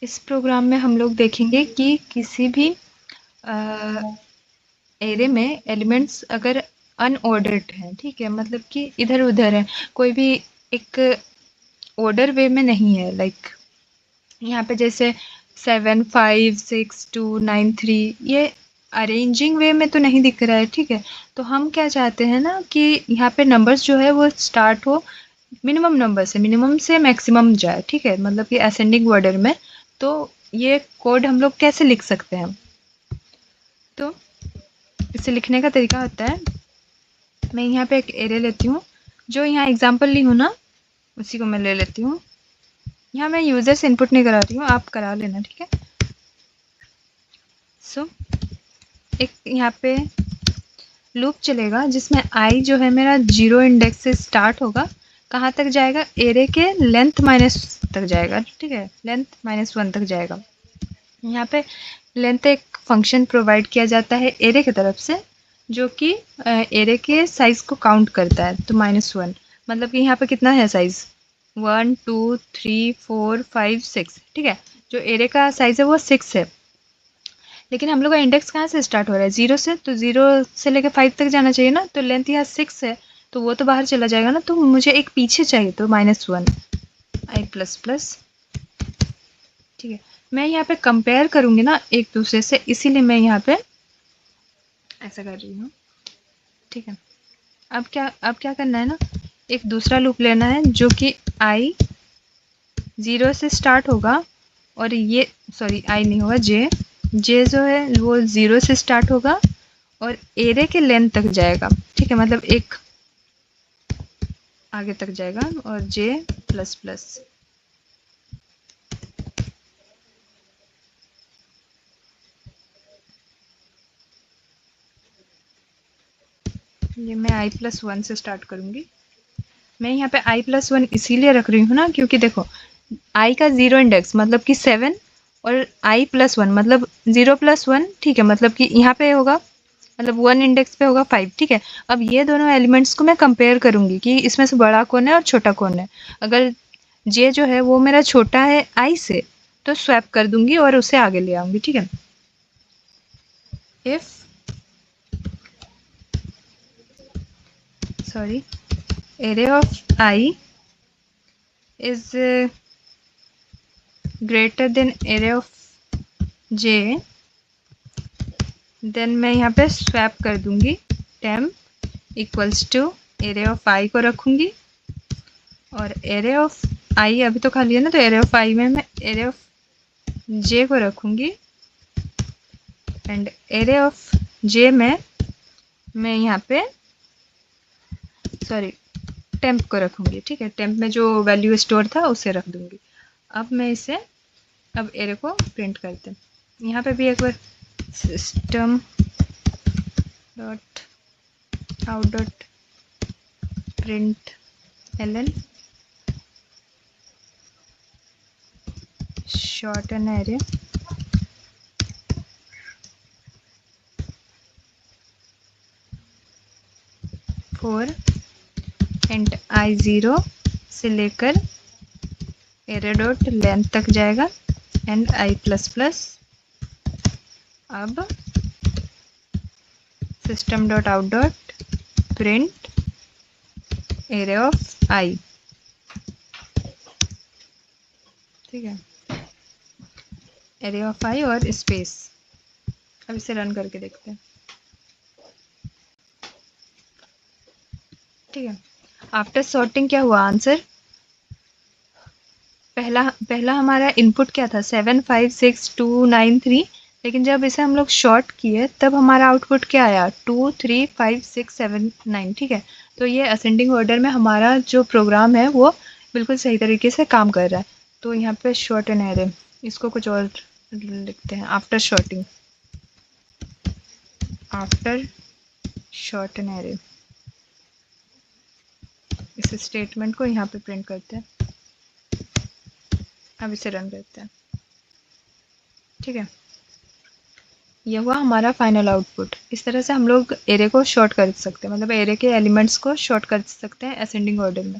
इस प्रोग्राम में हम लोग देखेंगे कि किसी भी एरे में एलिमेंट्स अगर अनऑर्डर्ड हैं, ठीक है, मतलब कि इधर उधर है, कोई भी एक ऑर्डर वे में नहीं है, लाइक यहाँ पे जैसे 7 5 6 2 9 3 ये अरेंजिंग वे में तो नहीं दिख रहा है, ठीक है। तो हम क्या चाहते हैं ना कि यहाँ पे नंबर्स जो है वो स्टार्ट हो मिनिमम नंबर से, मिनिमम से मैक्सिमम जाए, ठीक है, मतलब कि असेंडिंग ऑर्डर में। तो ये कोड हम लोग कैसे लिख सकते हैं, तो इसे लिखने का तरीका होता है, मैं यहाँ पे एक एरे लेती हूँ, जो यहाँ एग्जाम्पल ली हूँ ना उसी को मैं ले लेती हूँ। यहाँ मैं यूजर से इनपुट नहीं करा रही हूँ, आप करा लेना, ठीक है। सो एक यहाँ पे लूप चलेगा जिसमें आई जो है मेरा 0 इंडेक्स से स्टार्ट होगा, कहाँ तक जाएगा, एरे के लेंथ माइनस तक जाएगा, ठीक है, लेंथ -1 तक जाएगा। यहाँ पे लेंथ एक फंक्शन प्रोवाइड किया जाता है एरे की तरफ से, जो कि एरे के साइज को काउंट करता है, तो -1 मतलब कि यहाँ पे कितना है साइज 1 2 3 4 5 6, ठीक है, जो एरे का साइज है वो 6 है। लेकिन हम लोग का इंडेक्स कहाँ से स्टार्ट हो रहा है, 0 से, तो 0 से लेकर 5 तक जाना चाहिए ना, तो लेंथ यहाँ 6 है, तो वो तो बाहर चला जाएगा ना, तो मुझे एक पीछे चाहिए, तो -1 आई प्लस प्लस, ठीक है। मैं यहाँ पे कंपेयर करूँगी ना एक दूसरे से, इसीलिए मैं यहाँ पे ऐसा कर रही हूँ, ठीक है। अब क्या करना है ना, एक दूसरा लूप लेना है जो कि आई 0 से स्टार्ट होगा, और ये सॉरी आई नहीं होगा, जे जो है वो 0 से स्टार्ट होगा और एरे के लेंथ तक जाएगा, ठीक है, मतलब एक आगे तक जाएगा, और जे प्लस प्लस, ये मैं i+1 से स्टार्ट करूँगी। मैं यहाँ पे i+1 इसीलिए रख रही हूँ ना, क्योंकि देखो i का 0 इंडेक्स मतलब कि 7 और i+1 मतलब 0+1, ठीक है, मतलब कि यहाँ पे होगा, मतलब 1 इंडेक्स पे होगा 5, ठीक है। अब ये दोनों एलिमेंट्स को मैं कंपेयर करूँगी कि इसमें से बड़ा कौन है और छोटा कौन है। अगर जे जो है वो मेरा छोटा है आई से, तो स्वैप कर दूंगी और उसे आगे ले आऊँगी, ठीक है। If sorry array of I is greater than array of j, then मैं यहाँ पे स्वैप कर दूंगी temp equals to array of I को रखूँगी, और array of I अभी तो खाली है ना, तो array of I में मैं array of j को रखूँगी, एंड array of j में मैं यहाँ पे सॉरी टेम्प को रखूँगी, ठीक है, टेम्प में जो वैल्यू स्टोर था उसे रख दूँगी। अब मैं इसे अब एरे को प्रिंट करते हैं, यहाँ पे भी एक बार system dot out dot print ln shorten array for and i0 से लेकर एरे डॉट लेंथ तक जाएगा एंड i++। अब system dot out dot print array of i, ठीक है, एरे ऑफ आई और स्पेस। अब इसे रन करके देखते हैं, ठीक है। आफ्टर सॉर्टिंग क्या हुआ आंसर, पहला हमारा इनपुट क्या था 7 5 6 2 9 3, लेकिन जब इसे हम लोग शॉर्ट किए तब हमारा आउटपुट क्या आया 2 3 5 6 7 9, ठीक है। तो ये असेंडिंग ऑर्डर में हमारा जो प्रोग्राम है वो बिल्कुल सही तरीके से काम कर रहा है। तो यहाँ पे शॉर्ट एन एरे, इसको कुछ और लिखते हैं, after sorting, after sort an array, इस स्टेटमेंट को यहाँ पे प्रिंट करते हैं। अब इसे रन करते हैं, ठीक है। यह हुआ हमारा फाइनल आउटपुट। इस तरह से हम लोग एरे को शॉर्ट कर सकते हैं, मतलब एरे के एलिमेंट्स को शॉर्ट कर सकते हैं असेंडिंग ऑर्डर में।